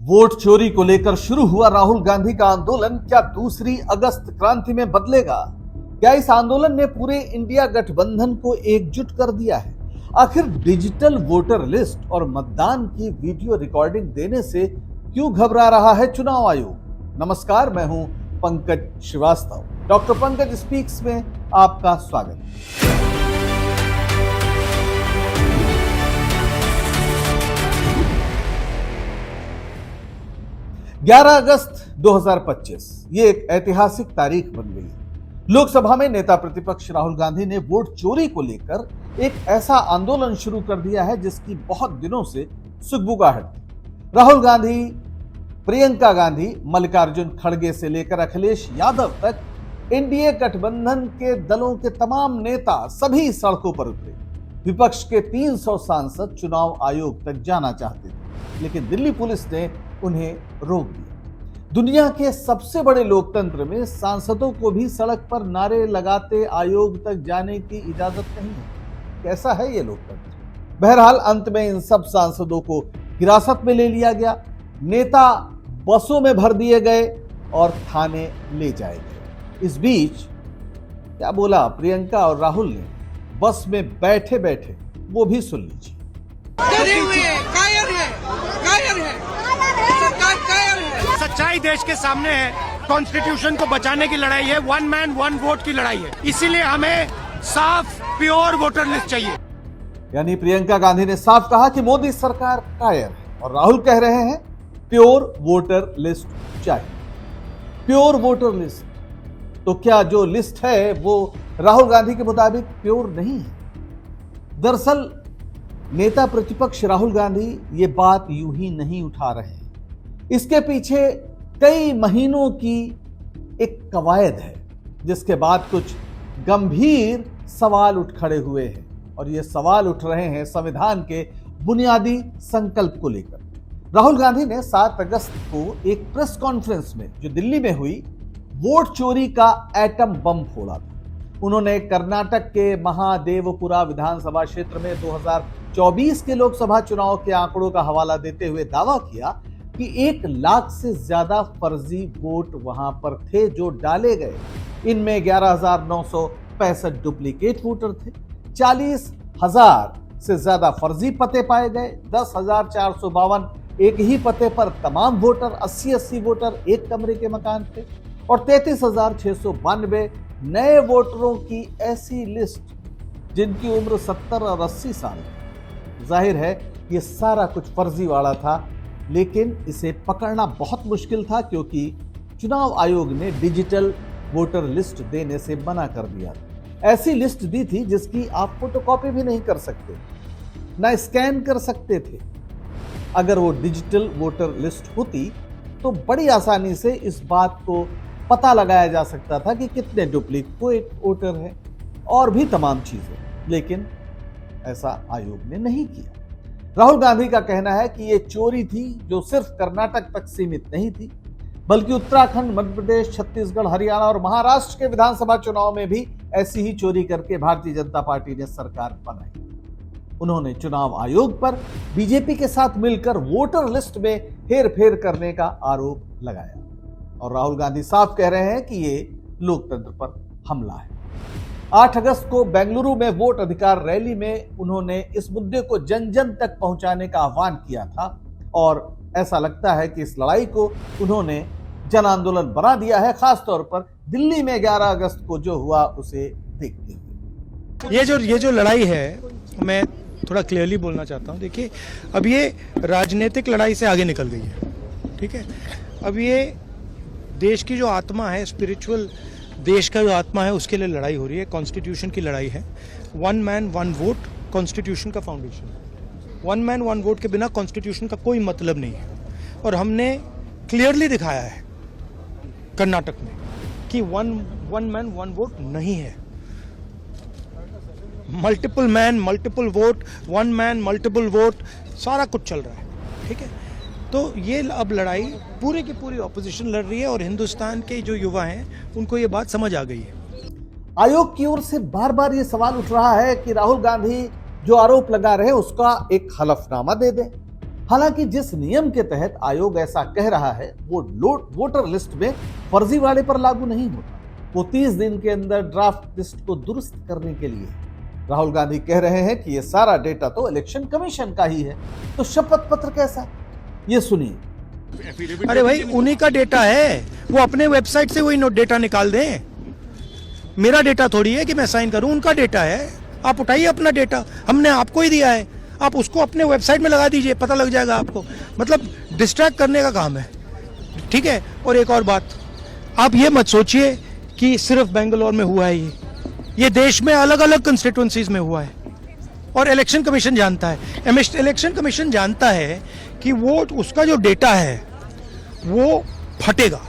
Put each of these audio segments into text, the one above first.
Vote चोरी को लेकर शुरू हुआ राहुल गांधी का आंदोलन क्या दूसरी अगस्त क्रांति में बदलेगा? क्या इस आंदोलन ने पूरे इंडिया गठबंधन को एकजुट कर दिया है? आखिर डिजिटल वोटर लिस्ट और मतदान की वीडियो रिकॉर्डिंग देने से क्यों घबरा रहा है चुनाव आयोग? नमस्कार, मैं हूं पंकज श्रीवास्तव। डॉक्टर पंकज स्पीक्स में आपका स्वागत। 11 अगस्त 2025 ये एक ऐतिहासिक तारीख बन गई है। लोकसभा में नेता प्रतिपक्ष राहुल गांधी ने वोट चोरी को लेकर एक ऐसा आंदोलन शुरू कर दिया है जिसकी बहुत दिनों से सुगबुगाहट थी। राहुल गांधी, प्रियंका गांधी, मल्लिकार्जुन खड़गे से लेकर अखिलेश यादव तक एनडीए गठबंधन के दलों के तमाम नेता सभी सड़कों पर उतरे। विपक्ष के 300 सांसद चुनाव आयोग तक जाना चाहते थे, लेकिन दिल्ली पुलिस ने उन्हें रोक दिया। दुनिया के सबसे बड़े लोकतंत्र में सांसदों को भी सड़क पर नारे लगाते आयोग तक जाने की इजाजत नहीं है। कैसा है ये लोकतंत्र? बहरहाल अंत में इन सब सांसदों को हिरासत में ले लिया गया, नेता बसों में भर दिए गए और थाने ले जाए गए। इस बीच क्या बोला प्रियंका और राहुल ने बस में बैठे बैठे, वो भी सुन लीजिए। सच्चाई देश के सामने है। कॉन्स्टिट्यूशन को बचाने की लड़ाई है, वन मैन वन वोट की लड़ाई है। इसीलिए हमें साफ प्योर वोटर लिस्ट चाहिए। यानी प्रियंका गांधी ने साफ कहा कि मोदी सरकार कायर है और राहुल कह रहे हैं प्योर वोटर लिस्ट चाहिए। प्योर वोटर लिस्ट, तो क्या जो लिस्ट है वो राहुल गांधी के मुताबिक प्योर नहीं है? दरअसल नेता प्रतिपक्ष राहुल गांधी ये बात यूं ही नहीं उठा रहे हैं। इसके पीछे कई महीनों की एक कवायद है, जिसके बाद कुछ गंभीर सवाल उठ खड़े हुए हैं और ये सवाल उठ रहे हैं संविधान के बुनियादी संकल्प को लेकर। राहुल गांधी ने 7 अगस्त को एक प्रेस कॉन्फ्रेंस में जो दिल्ली में हुई, वोट चोरी का एटम बम फोड़ा था। उन्होंने कर्नाटक के महादेवपुरा विधानसभा क्षेत्र में 2024 के लोकसभा चुनाव के आंकड़ों का हवाला देते हुए दावा किया कि 1 लाख से ज्यादा फर्जी वोट वहां पर थे जो डाले गए। इनमें 11,965 डुप्लीकेट वोटर थे, 40,000 से ज्यादा फर्जी पते पाए गए, 10,452 एक ही पते पर तमाम वोटर, 80 वोटर एक कमरे के मकान थे और 33,692 नए वोटरों की ऐसी लिस्ट जिनकी उम्र 70 और 80 साल है। जाहिर है ये सारा कुछ फर्जीवाड़ा था, लेकिन इसे पकड़ना बहुत मुश्किल था क्योंकि चुनाव आयोग ने डिजिटल वोटर लिस्ट देने से मना कर दिया था। ऐसी लिस्ट दी थी जिसकी आप फोटोकॉपी भी नहीं कर सकते, ना स्कैन कर सकते थे। अगर वो डिजिटल वोटर लिस्ट होती तो बड़ी आसानी से इस बात को पता लगाया जा सकता था कि कितने डुप्लीकेट वोटर हैं और भी तमाम चीजें, लेकिन ऐसा आयोग ने नहीं किया। राहुल गांधी का कहना है कि ये चोरी थी जो सिर्फ कर्नाटक तक सीमित नहीं थी, बल्कि उत्तराखंड, मध्य प्रदेश, छत्तीसगढ़, हरियाणा और महाराष्ट्र के विधानसभा चुनाव में भी ऐसी ही चोरी करके भारतीय जनता पार्टी ने सरकार बनाई। उन्होंने चुनाव आयोग पर बीजेपी के साथ मिलकर वोटर लिस्ट में हेरफेर करने का आरोप लगाया और राहुल गांधी साफ कह रहे हैं कि ये लोकतंत्र पर हमला है। 8 अगस्त को बेंगलुरु में वोट अधिकार रैली में उन्होंने इस मुद्दे को जन जन तक पहुंचाने का आह्वान किया था और ऐसा लगता है कि इस लड़ाई को उन्होंने जन आंदोलन बना दिया है, खासतौर पर दिल्ली में 11 अगस्त को जो हुआ उसे देखते हुए। ये जो लड़ाई है, मैं थोड़ा क्लियरली बोलना चाहता हूँ। देखिए, अब ये राजनीतिक लड़ाई से आगे निकल गई है, ठीक है। अब ये देश की जो आत्मा है, स्पिरिचुअल देश का जो आत्मा है, उसके लिए लड़ाई हो रही है। कॉन्स्टिट्यूशन की लड़ाई है। One man one vote constitution का फाउंडेशन है। वन मैन वन वोट के बिना कॉन्स्टिट्यूशन का कोई मतलब नहीं है और हमने क्लियरली दिखाया है कर्नाटक में कि वन मैन वन वोट नहीं है। Multiple man multiple vote, one man multiple vote, सारा कुछ चल रहा है, ठीक है। तो ये अब लड़ाई पूरी की पूरी ऑपोजिशन लड़ रही है और हिंदुस्तान के जो युवा हैं उनको ये बात समझ आ गई है। आयोग की ओर से बार बार ये सवाल उठ रहा है कि राहुल गांधी जो आरोप लगा रहे उसका एक हलफनामा दे दें। हालांकि जिस नियम के तहत आयोग ऐसा कह रहा है वो वोटर लिस्ट में फर्जीवाड़े पर लागू नहीं होता। वो 30 दिन के अंदर ड्राफ्ट लिस्ट को दुरुस्त करने के लिए। राहुल गांधी कह रहे हैं कि ये सारा डेटा तो इलेक्शन कमीशन का ही है, तो शपथ पत्र कैसा? ये सुनिए। अरे भाई, उन्हीं का डेटा है, वो अपने वेबसाइट से वही डेटा निकाल दें। मेरा डेटा थोड़ी है कि मैं साइन करूं, उनका डेटा है। आप उठाइए अपना डेटा, हमने आपको ही दिया है, आप उसको अपने वेबसाइट में लगा दीजिए, पता लग जाएगा आपको। मतलब डिस्ट्रैक्ट करने का काम है, ठीक है। और एक और बात, आप ये मत सोचिए कि सिर्फ बेंगलोर में हुआ है ये देश में अलग अलग कंस्टिट्यूएंसीज में हुआ है। और इलेक्शन कमीशन जानता है, इलेक्शन कमीशन जानता है कि वो उसका जो डेटा है वो फटेगा।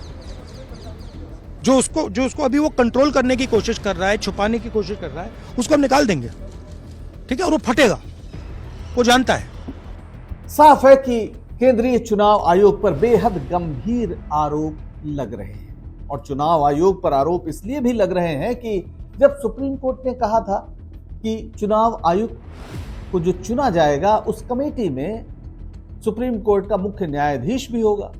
जो उसको अभी वो कंट्रोल करने की कोशिश कर रहा है, छुपाने की कोशिश कर रहा है, उसको हम निकाल देंगे, ठीक है। और वो फटेगा, वो जानता है। साफ है कि केंद्रीय चुनाव आयोग पर बेहद गंभीर आरोप लग रहे हैं। और चुनाव आयोग पर आरोप इसलिए भी लग रहे हैं कि जब सुप्रीम कोर्ट ने कहा था कि चुनाव आयुक्त को जो चुना जाएगा उस कमेटी में सुप्रीम कोर्ट का मुख्य न्यायाधीश भी होगा,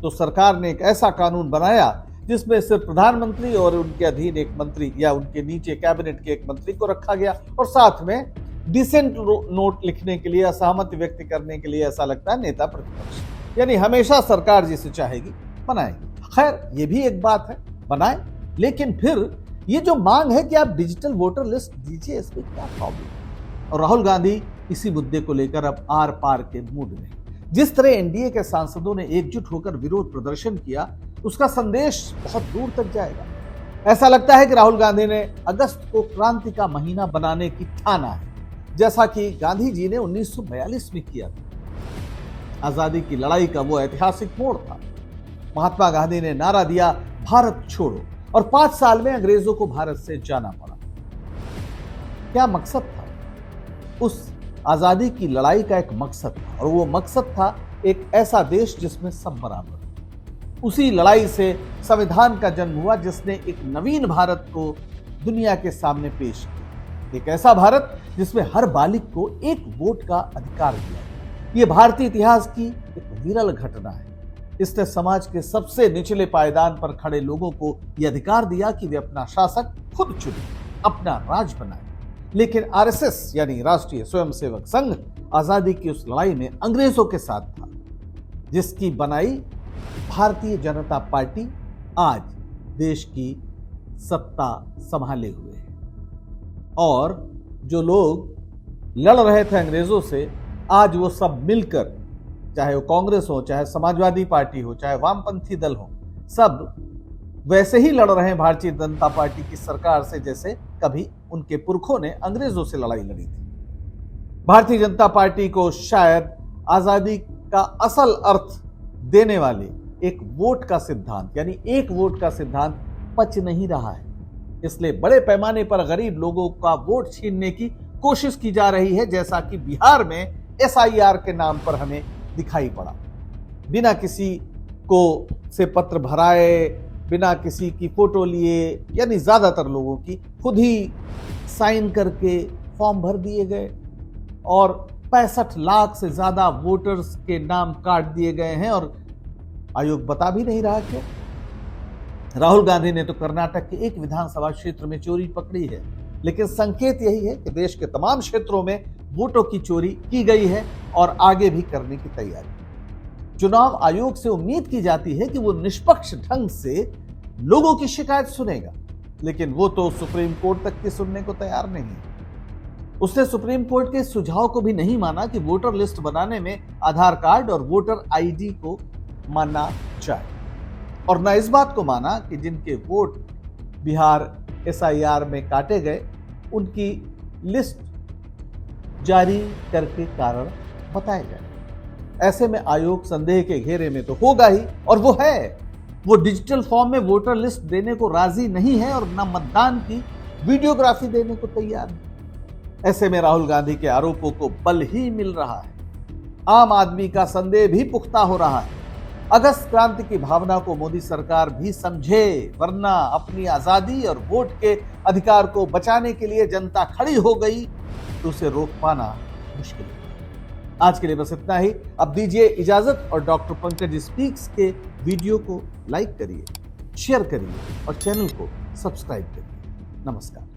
तो सरकार ने एक ऐसा कानून बनाया जिसमें सिर्फ प्रधानमंत्री और उनके अधीन एक मंत्री या उनके नीचे कैबिनेट के एक मंत्री को रखा गया, और साथ में डिसेंट नोट लिखने के लिए, असहमति व्यक्त करने के लिए, ऐसा लगता है, नेता प्रतिपक्ष। यानी हमेशा सरकार जिसे चाहेगी बनाएगी। खैर, ये भी एक बात है, बनाए, लेकिन फिर ये जो मांग है कि आप डिजिटल वोटर लिस्ट दीजिए, इसमें क्या प्रॉब्लम? और राहुल गांधी इसी मुद्दे को लेकर अब आर पार के मूड में। जिस तरह एनडीए के सांसदों ने एकजुट होकर विरोध प्रदर्शन किया, उसका संदेश बहुत दूर तक जाएगा। ऐसा लगता है कि राहुल गांधी ने अगस्त को क्रांति का महीना बनाने की ठाना है, जैसा कि गांधी जी ने 1942 में किया था। आजादी की लड़ाई का वो ऐतिहासिक मोड़ था। महात्मा गांधी ने नारा दिया, भारत छोड़ो, और 5 साल में अंग्रेजों को भारत से जाना पड़ा। क्या मकसद था? उस आजादी की लड़ाई का एक मकसद था, और वो मकसद था एक ऐसा देश जिसमें सब बराबर। उसी लड़ाई से संविधान का जन्म हुआ, जिसने एक नवीन भारत को दुनिया के सामने पेश किया। एक ऐसा भारत जिसमें हर बालिग को एक वोट का अधिकार दिया। ये भारतीय इतिहास की एक विरल घटना है। इसने समाज के सबसे निचले पायदान पर खड़े लोगों को यह अधिकार दिया कि वे अपना शासक खुद चुने, अपना राज बनाए। लेकिन आरएसएस यानी राष्ट्रीय स्वयंसेवक संघ आजादी की उस लड़ाई में अंग्रेजों के साथ था, जिसकी बनाई भारतीय जनता पार्टी आज देश की सत्ता संभाले हुए है। और जो लोग लड़ रहे थे अंग्रेजों से, आज वो सब मिलकर, चाहे वो कांग्रेस हो, चाहे समाजवादी पार्टी हो, चाहे वामपंथी दल हो, सब वैसे ही लड़ रहे हैं भारतीय जनता पार्टी की सरकार से जैसे कभी उनके पुरखों ने अंग्रेजों से लड़ाई लड़ी थी। भारतीय जनता पार्टी को शायद आजादी का असल अर्थ देने वाले एक वोट का सिद्धांत, यानी एक वोट का सिद्धांत पच नहीं रहा है। इसलिए बड़े पैमाने पर गरीब लोगों का वोट छीनने की कोशिश की जा रही है, जैसा कि बिहार में एसआईआर के नाम पर हमें दिखाई पड़ा। बिना किसी को से पत्र भराए, बिना किसी की फोटो लिए, यानी ज्यादातर लोगों की खुद ही साइन करके फॉर्म भर दिए गए, और 65 लाख से ज्यादा वोटर्स के नाम काट दिए गए हैं, और आयोग बता भी नहीं रहा क्यों। राहुल गांधी ने तो कर्नाटक के एक विधानसभा क्षेत्र में चोरी पकड़ी है, लेकिन संकेत यही है कि देश के तमाम क्षेत्रों में वोटों की चोरी की गई है और आगे भी करने की तैयारी। चुनाव आयोग से उम्मीद की जाती है कि वो निष्पक्ष ढंग से लोगों की शिकायत सुनेगा, लेकिन वो तो सुप्रीम कोर्ट तक की सुनने को तैयार नहीं है। उसने सुप्रीम कोर्ट के सुझाव को भी नहीं माना कि वोटर लिस्ट बनाने में आधार कार्ड और वोटर आईडी को मानना जाए, और न इस बात को माना कि जिनके वोट बिहार एसआईआर में काटे गए उनकी लिस्ट जारी करके कारण बताए जाए। ऐसे में आयोग संदेह के घेरे में तो होगा ही, और वो है। वो डिजिटल फॉर्म में वोटर लिस्ट देने को राजी नहीं है और न मतदान की वीडियोग्राफी देने को तैयार है। ऐसे में राहुल गांधी के आरोपों को बल ही मिल रहा है। आम आदमी का संदेह भी पुख्ता हो रहा है। अगस्त क्रांति की भावना को मोदी सरकार भी समझे, वरना अपनी आजादी और वोट के अधिकार को बचाने के लिए जनता खड़ी हो गई तो उसे रोक पाना मुश्किल है। आज के लिए बस इतना ही। अब दीजिए इजाजत और डॉक्टर पंकज स्पीक्स के वीडियो को लाइक करिए, शेयर करिए और चैनल को सब्सक्राइब करिए। नमस्कार।